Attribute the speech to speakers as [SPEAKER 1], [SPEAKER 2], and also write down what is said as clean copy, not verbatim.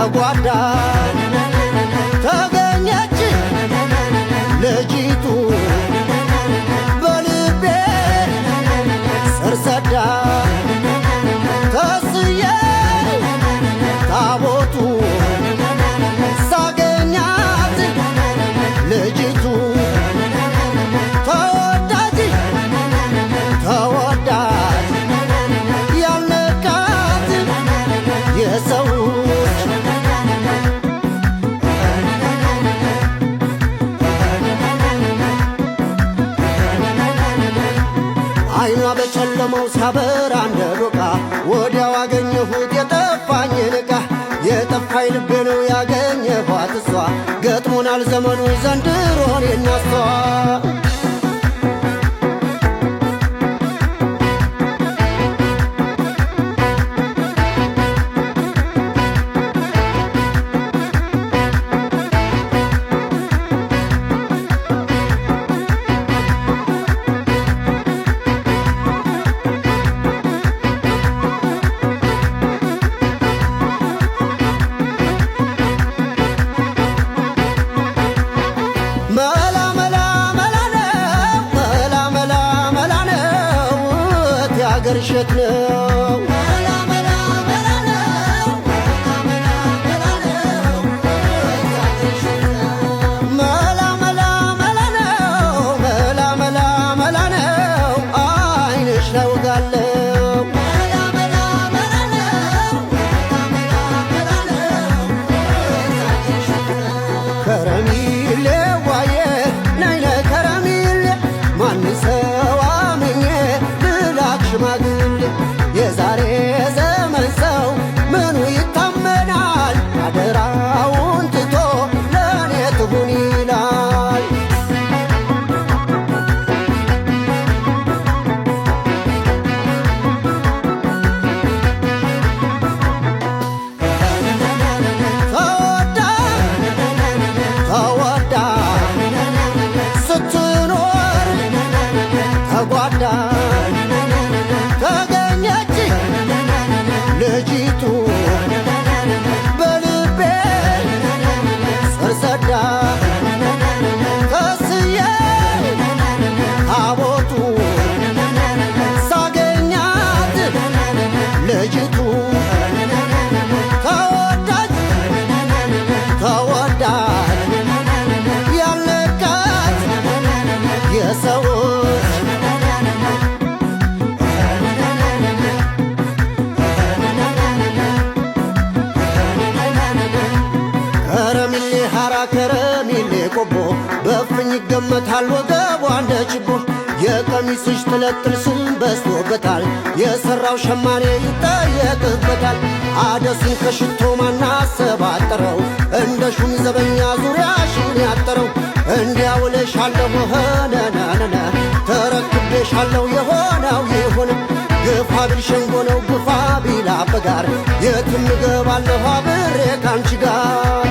[SPEAKER 1] ተጓዳ ተገኘች ልጅቱ በልቤ ስር ሰዳ ተስዬ ታቦቱ ሳገኛት ልጅቱ ተወዳጅ ተወዳጅ ያልነካት የሰዎች አይኗ በጨለመው ሲያበራ እንደ ዶቃ ወዲያው አገኘሁት የጠፋኝን ዕቃ የጠፋኝ ልቤ ነው ያገኘኋት እሷ ገጥሞናል ዘመኑ ዘንድሮ እኔና እሷ የአገር እሸት ነው መላ መላ መላ ነው መላ መላ መላ ነው አይንሽ ላይ ወጋለው ከረሚሌ ዋዬ ናይነ ከረሚሌ ማን ሰው አምኜ ሽማግሌ የዛሬ ዘመን ሰው ምኑ ይታመናል አደራውን ትቶ ለእኔ ትሁን ይላል ተወዳ ተወዳ ስትኖር ተጓዳ ተገኘች ልጅቱ በልቤ ስር ሰዳ ተስዬ ታቦቱ ሳገኛት ልጅቱ ተወዳጅ ተወዳጅ ያልነካት የሰዎች ከረሚሌ ሐራ ከረሚሌ ቆቦ በፍኝ ይገመታል ወገቧ እንደ ችቦ የቀሚስሽ ጥለጥል ስም በዝቶበታል የሠራው ሸማኔ ይጠየቅበታል አደሱን ከሽቶ ማናሰባጠረው እንደ ሹም ዘበኛ ዙሪያሽን ያጠረው እንዲያውልሻለሁ ሆነነነነ ተረክቤሻለሁ የሆነው ይሁን ግፋ ቢል ሸንጎ ነው ግፋ ቢል አበጋር የትም እገባለሁ አብሬ ካንቺ ጋር